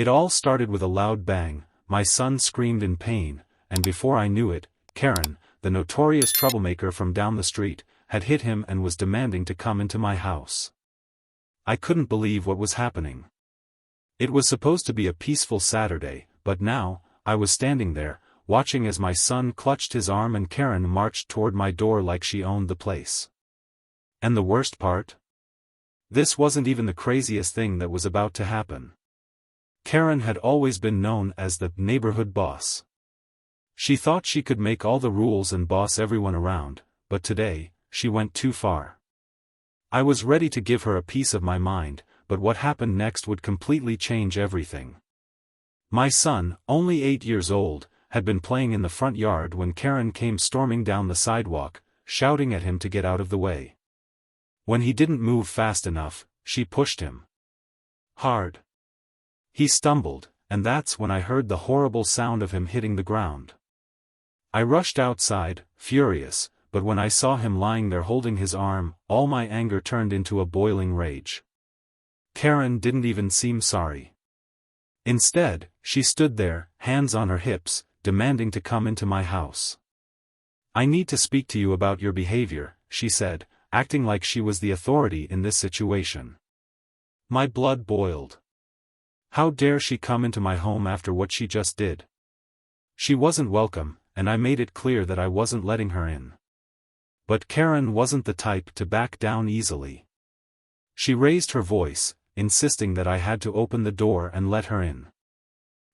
It all started with a loud bang. My son screamed in pain, and before I knew it, Karen, the notorious troublemaker from down the street, had hit him and was demanding to come into my house. I couldn't believe what was happening. It was supposed to be a peaceful Saturday, but now, I was standing there, watching as my son clutched his arm and Karen marched toward my door like she owned the place. And the worst part? This wasn't even the craziest thing that was about to happen. Karen had always been known as the neighborhood boss. She thought she could make all the rules and boss everyone around, but today, she went too far. I was ready to give her a piece of my mind, but what happened next would completely change everything. My son, only 8 years old, had been playing in the front yard when Karen came storming down the sidewalk, shouting at him to get out of the way. When he didn't move fast enough, she pushed him hard. He stumbled, and that's when I heard the horrible sound of him hitting the ground. I rushed outside, furious, but when I saw him lying there holding his arm, all my anger turned into a boiling rage. Karen didn't even seem sorry. Instead, she stood there, hands on her hips, demanding to come into my house. "I need to speak to you about your behavior," she said, acting like she was the authority in this situation. My blood boiled. How dare she come into my home after what she just did? She wasn't welcome, and I made it clear that I wasn't letting her in. But Karen wasn't the type to back down easily. She raised her voice, insisting that I had to open the door and let her in.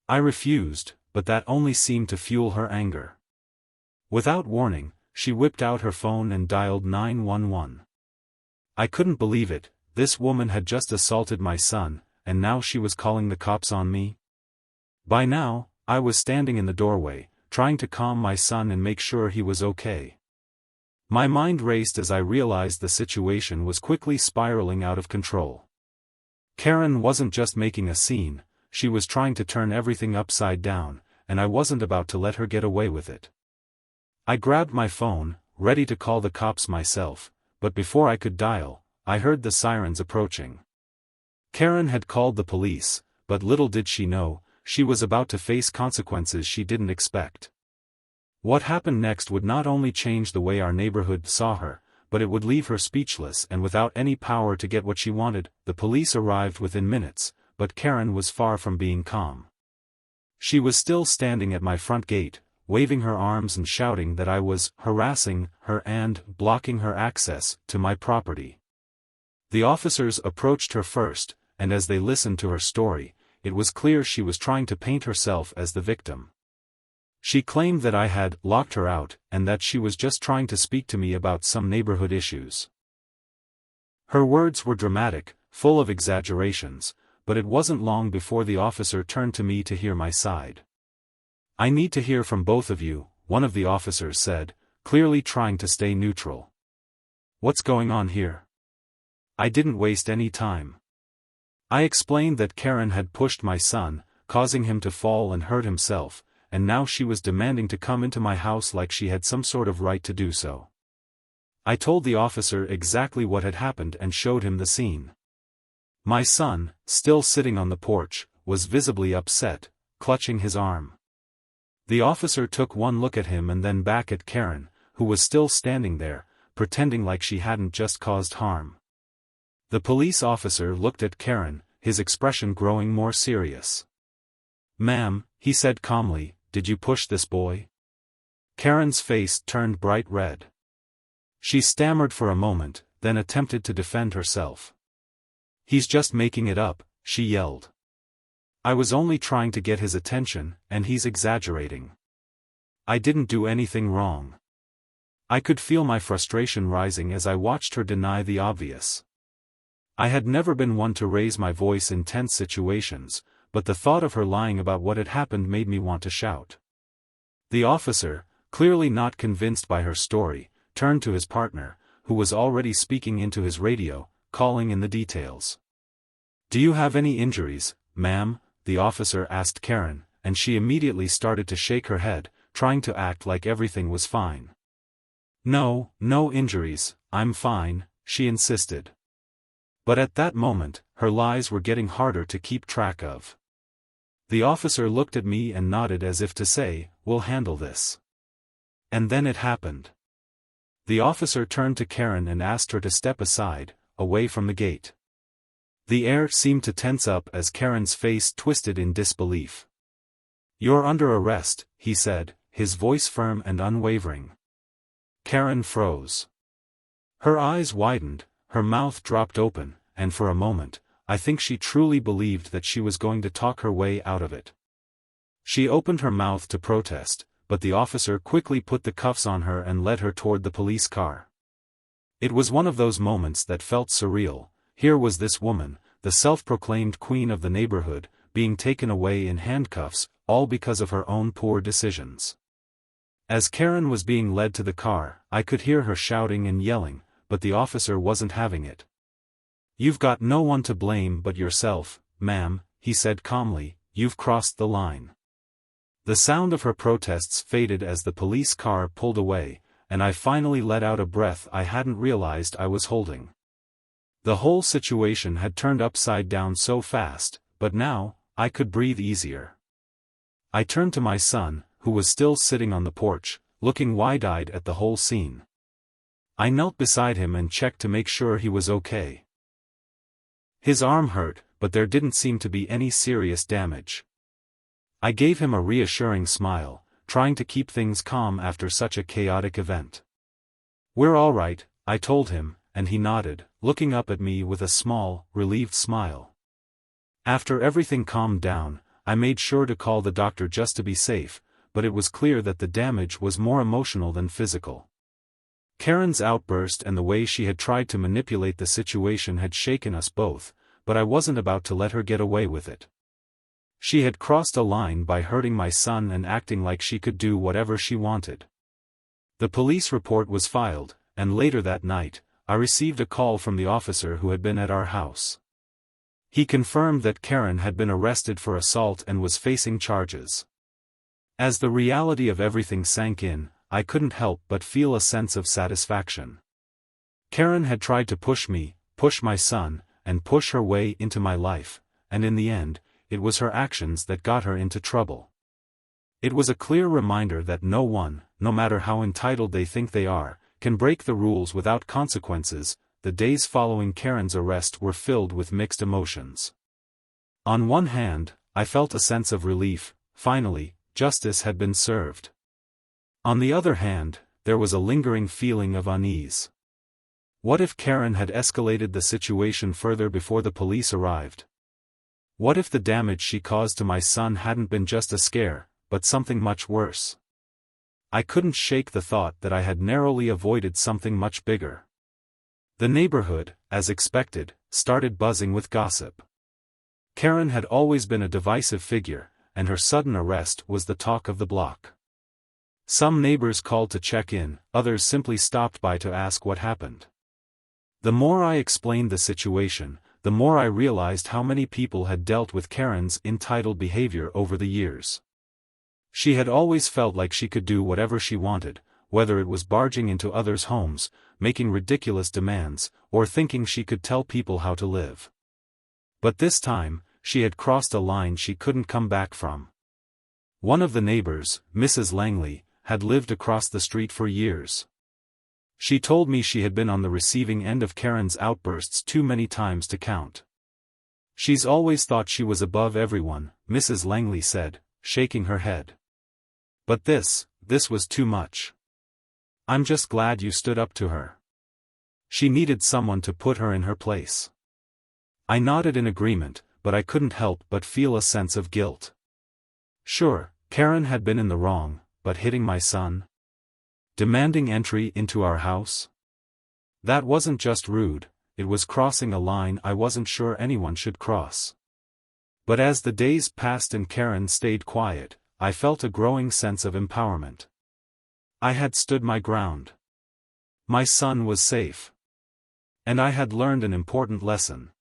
I refused, but that only seemed to fuel her anger. Without warning, she whipped out her phone and dialed 911. I couldn't believe it. This woman had just assaulted my son, and now she was calling the cops on me? By now, I was standing in the doorway, trying to calm my son and make sure he was okay. My mind raced as I realized the situation was quickly spiraling out of control. Karen wasn't just making a scene, she was trying to turn everything upside down, and I wasn't about to let her get away with it. I grabbed my phone, ready to call the cops myself, but before I could dial, I heard the sirens approaching. Karen had called the police, but little did she know, she was about to face consequences she didn't expect. What happened next would not only change the way our neighborhood saw her, but it would leave her speechless and without any power to get what she wanted. The police arrived within minutes, but Karen was far from being calm. She was still standing at my front gate, waving her arms and shouting that I was harassing her and blocking her access to my property. The officers approached her first, and as they listened to her story, it was clear she was trying to paint herself as the victim. She claimed that I had locked her out, and that she was just trying to speak to me about some neighborhood issues. Her words were dramatic, full of exaggerations, but it wasn't long before the officer turned to me to hear my side. "I need to hear from both of you," one of the officers said, clearly trying to stay neutral. "What's going on here?" I didn't waste any time. I explained that Karen had pushed my son, causing him to fall and hurt himself, and now she was demanding to come into my house like she had some sort of right to do so. I told the officer exactly what had happened and showed him the scene. My son, still sitting on the porch, was visibly upset, clutching his arm. The officer took one look at him and then back at Karen, who was still standing there, pretending like she hadn't just caused harm. The police officer looked at Karen, his expression growing more serious. "Ma'am," he said calmly, "did you push this boy?" Karen's face turned bright red. She stammered for a moment, then attempted to defend herself. "He's just making it up," she yelled. "I was only trying to get his attention, and he's exaggerating. I didn't do anything wrong." I could feel my frustration rising as I watched her deny the obvious. I had never been one to raise my voice in tense situations, but the thought of her lying about what had happened made me want to shout. The officer, clearly not convinced by her story, turned to his partner, who was already speaking into his radio, calling in the details. "Do you have any injuries, ma'am?" the officer asked Karen, and she immediately started to shake her head, trying to act like everything was fine. "No, no injuries, I'm fine," she insisted. But at that moment, her lies were getting harder to keep track of. The officer looked at me and nodded as if to say, "We'll handle this." And then it happened. The officer turned to Karen and asked her to step aside, away from the gate. The air seemed to tense up as Karen's face twisted in disbelief. "You're under arrest," he said, his voice firm and unwavering. Karen froze. Her eyes widened, her mouth dropped open, and for a moment, I think she truly believed that she was going to talk her way out of it. She opened her mouth to protest, but the officer quickly put the cuffs on her and led her toward the police car. It was one of those moments that felt surreal. Here was this woman, the self-proclaimed queen of the neighborhood, being taken away in handcuffs, all because of her own poor decisions. As Karen was being led to the car, I could hear her shouting and yelling, but the officer wasn't having it. "You've got no one to blame but yourself, ma'am," he said calmly, "you've crossed the line." The sound of her protests faded as the police car pulled away, and I finally let out a breath I hadn't realized I was holding. The whole situation had turned upside down so fast, but now, I could breathe easier. I turned to my son, who was still sitting on the porch, looking wide-eyed at the whole scene. I knelt beside him and checked to make sure he was okay. His arm hurt, but there didn't seem to be any serious damage. I gave him a reassuring smile, trying to keep things calm after such a chaotic event. "We're all right," I told him, and he nodded, looking up at me with a small, relieved smile. After everything calmed down, I made sure to call the doctor just to be safe, but it was clear that the damage was more emotional than physical. Karen's outburst and the way she had tried to manipulate the situation had shaken us both, but I wasn't about to let her get away with it. She had crossed a line by hurting my son and acting like she could do whatever she wanted. The police report was filed, and later that night, I received a call from the officer who had been at our house. He confirmed that Karen had been arrested for assault and was facing charges. As the reality of everything sank in, I couldn't help but feel a sense of satisfaction. Karen had tried to push me, push my son, and push her way into my life, and in the end, it was her actions that got her into trouble. It was a clear reminder that no one, no matter how entitled they think they are, can break the rules without consequences. The days following Karen's arrest were filled with mixed emotions. On one hand, I felt a sense of relief, finally, justice had been served. On the other hand, there was a lingering feeling of unease. What if Karen had escalated the situation further before the police arrived? What if the damage she caused to my son hadn't been just a scare, but something much worse? I couldn't shake the thought that I had narrowly avoided something much bigger. The neighborhood, as expected, started buzzing with gossip. Karen had always been a divisive figure, and her sudden arrest was the talk of the block. Some neighbors called to check in, others simply stopped by to ask what happened. The more I explained the situation, the more I realized how many people had dealt with Karen's entitled behavior over the years. She had always felt like she could do whatever she wanted, whether it was barging into others' homes, making ridiculous demands, or thinking she could tell people how to live. But this time, she had crossed a line she couldn't come back from. One of the neighbors, Mrs. Langley, had lived across the street for years. She told me she had been on the receiving end of Karen's outbursts too many times to count. "She's always thought she was above everyone," Mrs. Langley said, shaking her head. "But this was too much. I'm just glad you stood up to her. She needed someone to put her in her place." I nodded in agreement, but I couldn't help but feel a sense of guilt. Sure, Karen had been in the wrong, but hitting my son? Demanding entry into our house? That wasn't just rude, it was crossing a line I wasn't sure anyone should cross. But as the days passed and Karen stayed quiet, I felt a growing sense of empowerment. I had stood my ground. My son was safe. And I had learned an important lesson.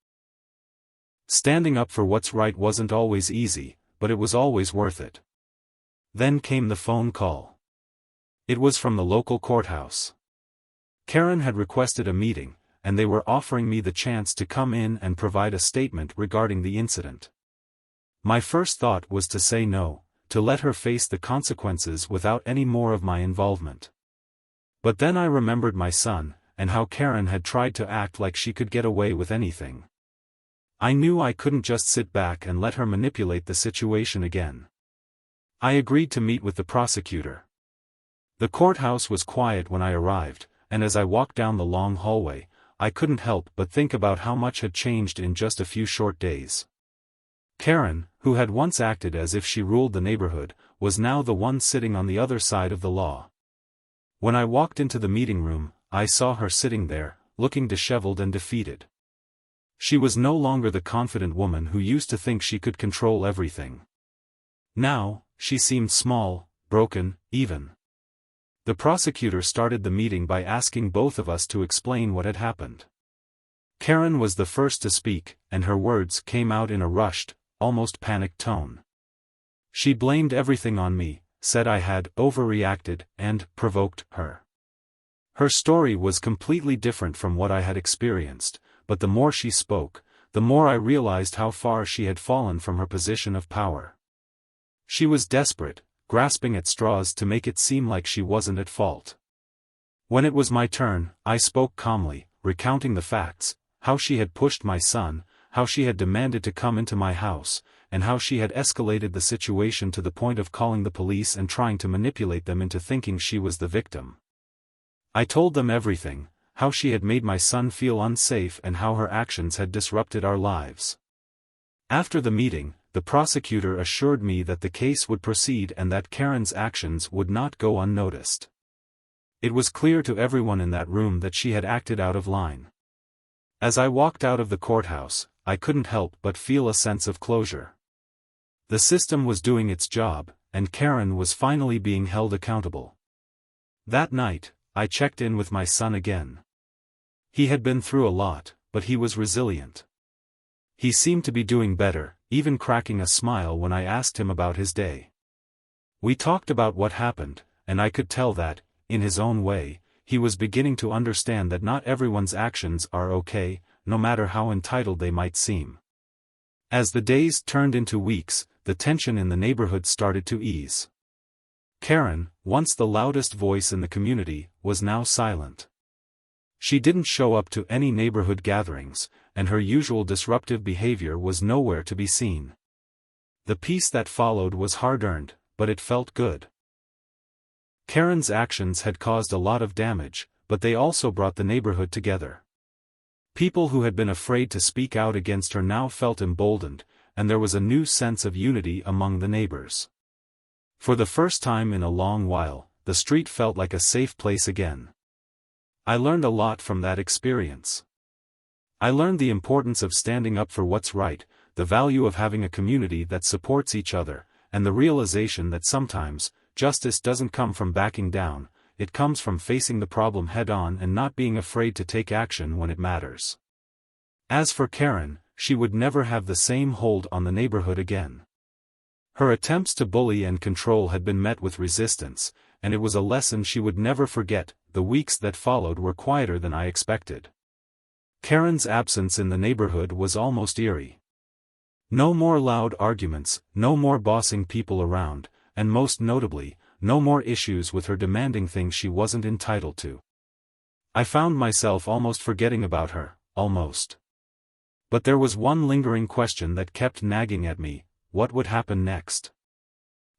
Standing up for what's right wasn't always easy, but it was always worth it. Then came the phone call. It was from the local courthouse. Karen had requested a meeting, and they were offering me the chance to come in and provide a statement regarding the incident. My first thought was to say no, to let her face the consequences without any more of my involvement. But then I remembered my son, and how Karen had tried to act like she could get away with anything. I knew I couldn't just sit back and let her manipulate the situation again. I agreed to meet with the prosecutor. The courthouse was quiet when I arrived, and as I walked down the long hallway, I couldn't help but think about how much had changed in just a few short days. Karen, who had once acted as if she ruled the neighborhood, was now the one sitting on the other side of the law. When I walked into the meeting room, I saw her sitting there, looking disheveled and defeated. She was no longer the confident woman who used to think she could control everything. Now, she seemed small, broken, even. The prosecutor started the meeting by asking both of us to explain what had happened. Karen was the first to speak, and her words came out in a rushed, almost panicked tone. She blamed everything on me, said I had overreacted and provoked her. Her story was completely different from what I had experienced, but the more she spoke, the more I realized how far she had fallen from her position of power. She was desperate, grasping at straws to make it seem like she wasn't at fault. When it was my turn, I spoke calmly, recounting the facts, how she had pushed my son, how she had demanded to come into my house, and how she had escalated the situation to the point of calling the police and trying to manipulate them into thinking she was the victim. I told them everything, how she had made my son feel unsafe and how her actions had disrupted our lives. After the meeting, the prosecutor assured me that the case would proceed and that Karen's actions would not go unnoticed. It was clear to everyone in that room that she had acted out of line. As I walked out of the courthouse, I couldn't help but feel a sense of closure. The system was doing its job, and Karen was finally being held accountable. That night, I checked in with my son again. He had been through a lot, but he was resilient. He seemed to be doing better, even cracking a smile when I asked him about his day. We talked about what happened, and I could tell that, in his own way, he was beginning to understand that not everyone's actions are okay, no matter how entitled they might seem. As the days turned into weeks, the tension in the neighborhood started to ease. Karen, once the loudest voice in the community, was now silent. She didn't show up to any neighborhood gatherings, and her usual disruptive behavior was nowhere to be seen. The peace that followed was hard-earned, but it felt good. Karen's actions had caused a lot of damage, but they also brought the neighborhood together. People who had been afraid to speak out against her now felt emboldened, and there was a new sense of unity among the neighbors. For the first time in a long while, the street felt like a safe place again. I learned a lot from that experience. I learned the importance of standing up for what's right, the value of having a community that supports each other, and the realization that sometimes, justice doesn't come from backing down, it comes from facing the problem head-on and not being afraid to take action when it matters. As for Karen, she would never have the same hold on the neighborhood again. Her attempts to bully and control had been met with resistance, and it was a lesson she would never forget. The weeks that followed were quieter than I expected. Karen's absence in the neighborhood was almost eerie. No more loud arguments, no more bossing people around, and most notably, no more issues with her demanding things she wasn't entitled to. I found myself almost forgetting about her, almost. But there was one lingering question that kept nagging at me: what would happen next?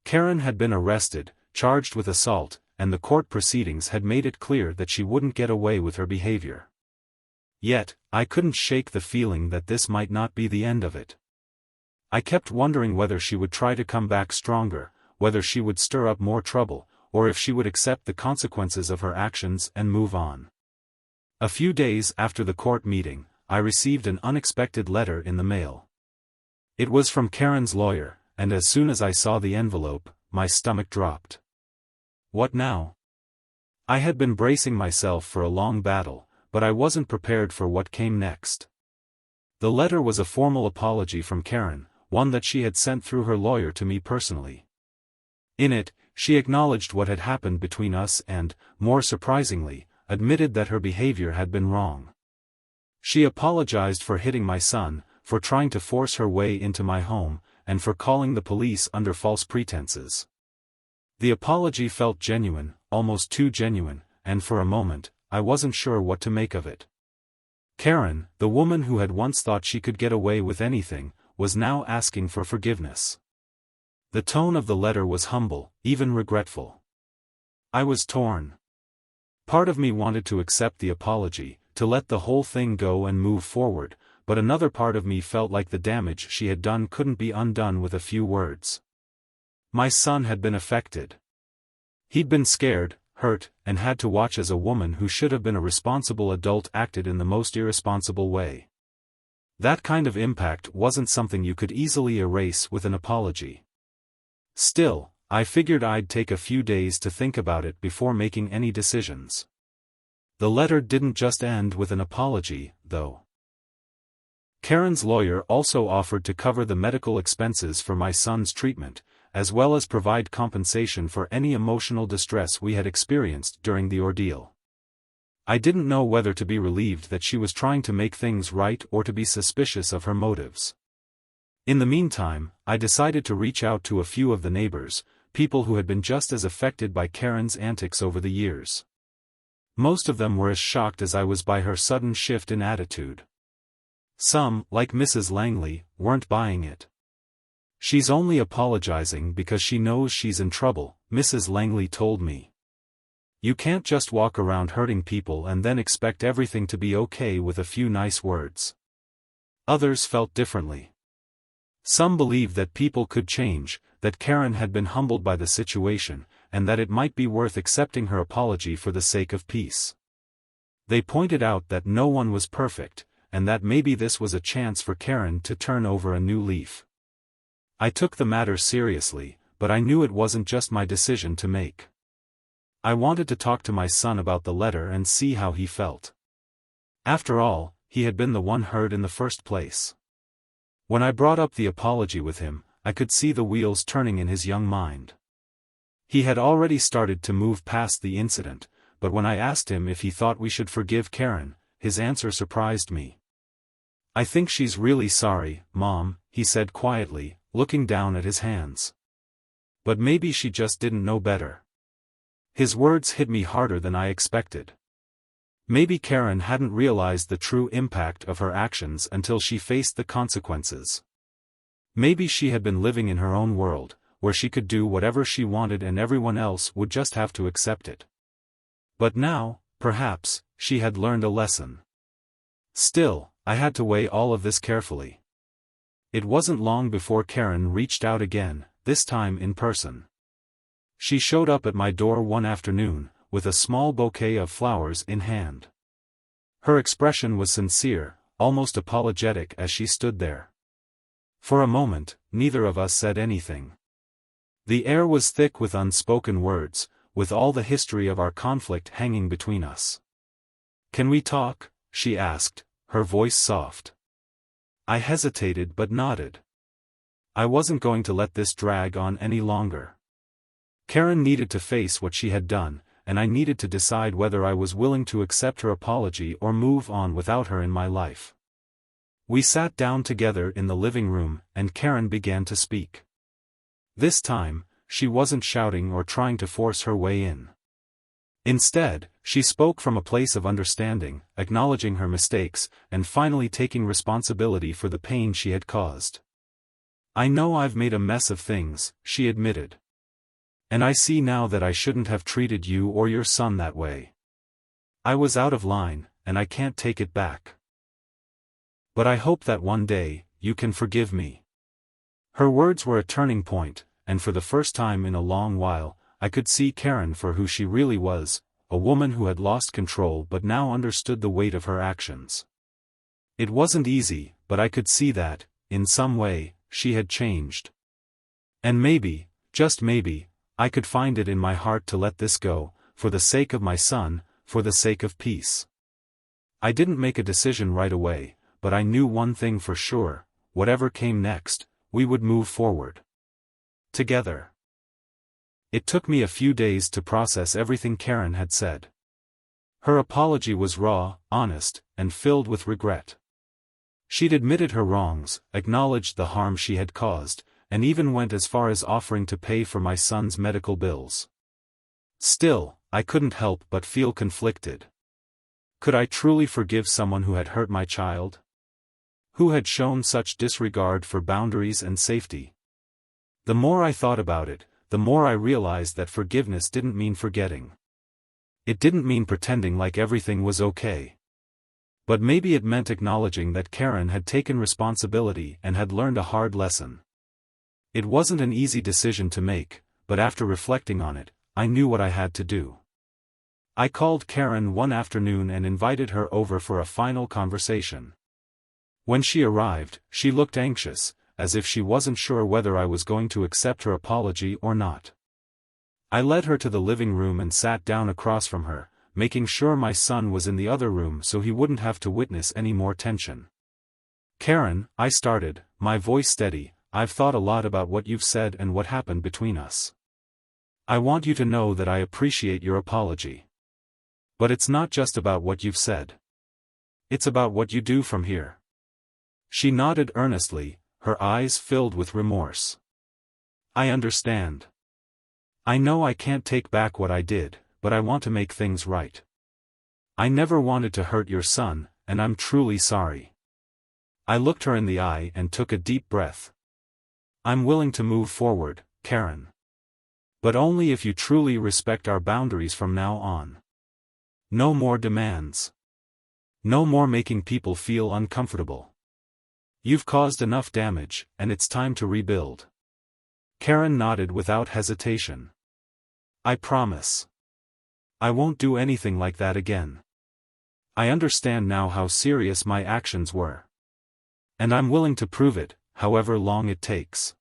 Karen had been arrested, charged with assault, and the court proceedings had made it clear that she wouldn't get away with her behavior. Yet, I couldn't shake the feeling that this might not be the end of it. I kept wondering whether she would try to come back stronger, whether she would stir up more trouble, or if she would accept the consequences of her actions and move on. A few days after the court meeting, I received an unexpected letter in the mail. It was from Karen's lawyer, and as soon as I saw the envelope, my stomach dropped. What now? I had been bracing myself for a long battle, but I wasn't prepared for what came next. The letter was a formal apology from Karen, one that she had sent through her lawyer to me personally. In it, she acknowledged what had happened between us and, more surprisingly, admitted that her behavior had been wrong. She apologized for hitting my son, for trying to force her way into my home, and for calling the police under false pretenses. The apology felt genuine, almost too genuine, and for a moment, I wasn't sure what to make of it. Karen, the woman who had once thought she could get away with anything, was now asking for forgiveness. The tone of the letter was humble, even regretful. I was torn. Part of me wanted to accept the apology, to let the whole thing go and move forward, but another part of me felt like the damage she had done couldn't be undone with a few words. My son had been affected. He'd been scared, hurt, and had to watch as a woman who should have been a responsible adult acted in the most irresponsible way. That kind of impact wasn't something you could easily erase with an apology. Still, I figured I'd take a few days to think about it before making any decisions. The letter didn't just end with an apology, though. Karen's lawyer also offered to cover the medical expenses for my son's treatment, as well as provide compensation for any emotional distress we had experienced during the ordeal. I didn't know whether to be relieved that she was trying to make things right or to be suspicious of her motives. In the meantime, I decided to reach out to a few of the neighbors, people who had been just as affected by Karen's antics over the years. Most of them were as shocked as I was by her sudden shift in attitude. Some, like Mrs. Langley, weren't buying it. "She's only apologizing because she knows she's in trouble," Mrs. Langley told me. "You can't just walk around hurting people and then expect everything to be okay with a few nice words." Others felt differently. Some believed that people could change, that Karen had been humbled by the situation, and that it might be worth accepting her apology for the sake of peace. They pointed out that no one was perfect, and that maybe this was a chance for Karen to turn over a new leaf. I took the matter seriously, but I knew it wasn't just my decision to make. I wanted to talk to my son about the letter and see how he felt. After all, he had been the one hurt in the first place. When I brought up the apology with him, I could see the wheels turning in his young mind. He had already started to move past the incident, but when I asked him if he thought we should forgive Karen, his answer surprised me. "I think she's really sorry, Mom," he said quietly, looking down at his hands. "But maybe she just didn't know better." His words hit me harder than I expected. Maybe Karen hadn't realized the true impact of her actions until she faced the consequences. Maybe she had been living in her own world, where she could do whatever she wanted and everyone else would just have to accept it. But now, perhaps, she had learned a lesson. Still, I had to weigh all of this carefully. It wasn't long before Karen reached out again, this time in person. She showed up at my door one afternoon, with a small bouquet of flowers in hand. Her expression was sincere, almost apologetic as she stood there. For a moment, neither of us said anything. The air was thick with unspoken words, with all the history of our conflict hanging between us. "Can we talk?" she asked, her voice soft. I hesitated but nodded. I wasn't going to let this drag on any longer. Karen needed to face what she had done, and I needed to decide whether I was willing to accept her apology or move on without her in my life. We sat down together in the living room, and Karen began to speak. This time, she wasn't shouting or trying to force her way in. Instead, she spoke from a place of understanding, acknowledging her mistakes, and finally taking responsibility for the pain she had caused. "I know I've made a mess of things," she admitted. "And I see now that I shouldn't have treated you or your son that way. I was out of line, and I can't take it back. But I hope that one day, you can forgive me." Her words were a turning point, and for the first time in a long while, I could see Karen for who she really was, a woman who had lost control but now understood the weight of her actions. It wasn't easy, but I could see that, in some way, she had changed. And maybe, just maybe, I could find it in my heart to let this go, for the sake of my son, for the sake of peace. I didn't make a decision right away, but I knew one thing for sure: whatever came next, we would move forward. Together. It took me a few days to process everything Karen had said. Her apology was raw, honest, and filled with regret. She'd admitted her wrongs, acknowledged the harm she had caused, and even went as far as offering to pay for my son's medical bills. Still, I couldn't help but feel conflicted. Could I truly forgive someone who had hurt my child? Who had shown such disregard for boundaries and safety? The more I thought about it, the more I realized that forgiveness didn't mean forgetting. It didn't mean pretending like everything was okay. But maybe it meant acknowledging that Karen had taken responsibility and had learned a hard lesson. It wasn't an easy decision to make, but after reflecting on it, I knew what I had to do. I called Karen one afternoon and invited her over for a final conversation. When she arrived, she looked anxious, as if she wasn't sure whether I was going to accept her apology or not. I led her to the living room and sat down across from her, making sure my son was in the other room so he wouldn't have to witness any more tension. "Karen," I started, my voice steady, "I've thought a lot about what you've said and what happened between us. I want you to know that I appreciate your apology. But it's not just about what you've said. It's about what you do from here." She nodded earnestly, her eyes filled with remorse. "I understand. I know I can't take back what I did, but I want to make things right. I never wanted to hurt your son, and I'm truly sorry." I looked her in the eye and took a deep breath. "I'm willing to move forward, Karen. But only if you truly respect our boundaries from now on. No more demands. No more making people feel uncomfortable. You've caused enough damage, and it's time to rebuild." Karen nodded without hesitation. "I promise. I won't do anything like that again. I understand now how serious my actions were. And I'm willing to prove it, however long it takes."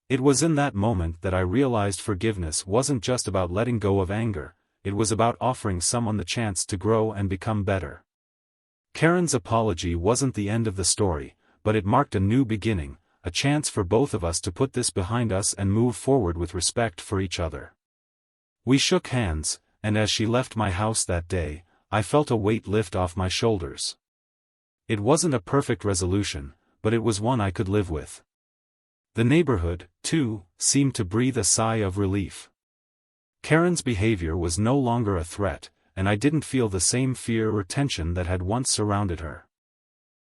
It was in that moment that I realized forgiveness wasn't just about letting go of anger, it was about offering someone the chance to grow and become better. Karen's apology wasn't the end of the story, but it marked a new beginning, a chance for both of us to put this behind us and move forward with respect for each other. We shook hands, and as she left my house that day, I felt a weight lift off my shoulders. It wasn't a perfect resolution, but it was one I could live with. The neighborhood, too, seemed to breathe a sigh of relief. Karen's behavior was no longer a threat, and I didn't feel the same fear or tension that had once surrounded her.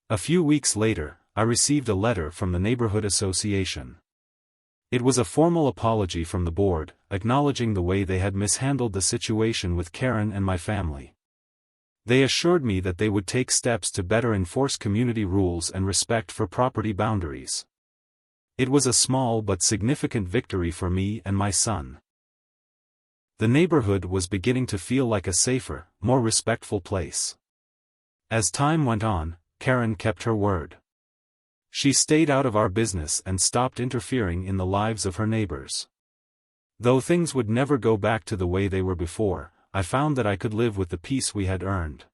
A few weeks later, I received a letter from the neighborhood association. It was a formal apology from the board, acknowledging the way they had mishandled the situation with Karen and my family. They assured me that they would take steps to better enforce community rules and respect for property boundaries. It was a small but significant victory for me and my son. The neighborhood was beginning to feel like a safer, more respectful place. As time went on, Karen kept her word. She stayed out of our business and stopped interfering in the lives of her neighbors. Though things would never go back to the way they were before, I found that I could live with the peace we had earned.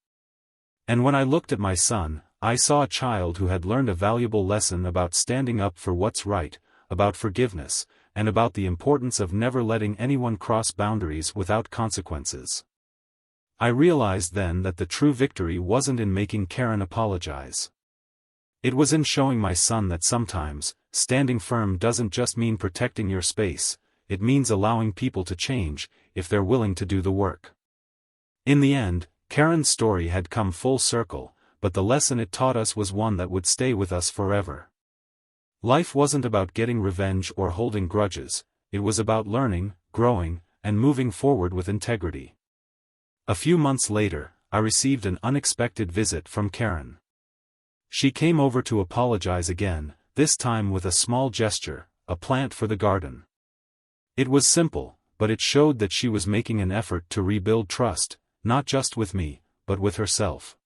And when I looked at my son, I saw a child who had learned a valuable lesson about standing up for what's right, about forgiveness, and about the importance of never letting anyone cross boundaries without consequences. I realized then that the true victory wasn't in making Karen apologize. It was in showing my son that sometimes, standing firm doesn't just mean protecting your space, it means allowing people to change, if they're willing to do the work. In the end, Karen's story had come full circle, but the lesson it taught us was one that would stay with us forever. Life wasn't about getting revenge or holding grudges, it was about learning, growing, and moving forward with integrity. A few months later, I received an unexpected visit from Karen. She came over to apologize again, this time with a small gesture, a plant for the garden. It was simple, but it showed that she was making an effort to rebuild trust, not just with me, but with herself.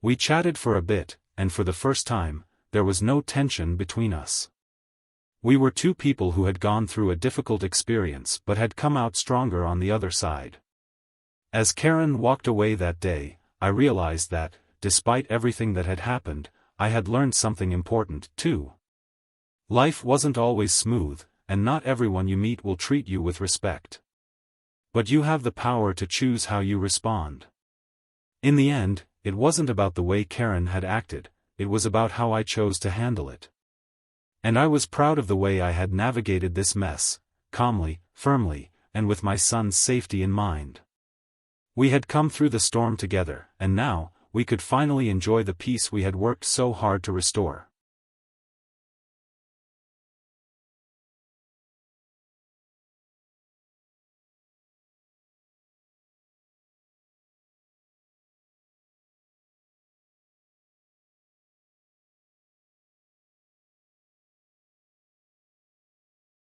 We chatted for a bit, and for the first time, there was no tension between us. We were two people who had gone through a difficult experience but had come out stronger on the other side. As Karen walked away that day, I realized that, despite everything that had happened, I had learned something important, too. Life wasn't always smooth, and not everyone you meet will treat you with respect. But you have the power to choose how you respond. In the end, it wasn't about the way Karen had acted, it was about how I chose to handle it. And I was proud of the way I had navigated this mess, calmly, firmly, and with my son's safety in mind. We had come through the storm together, and now, we could finally enjoy the peace we had worked so hard to restore.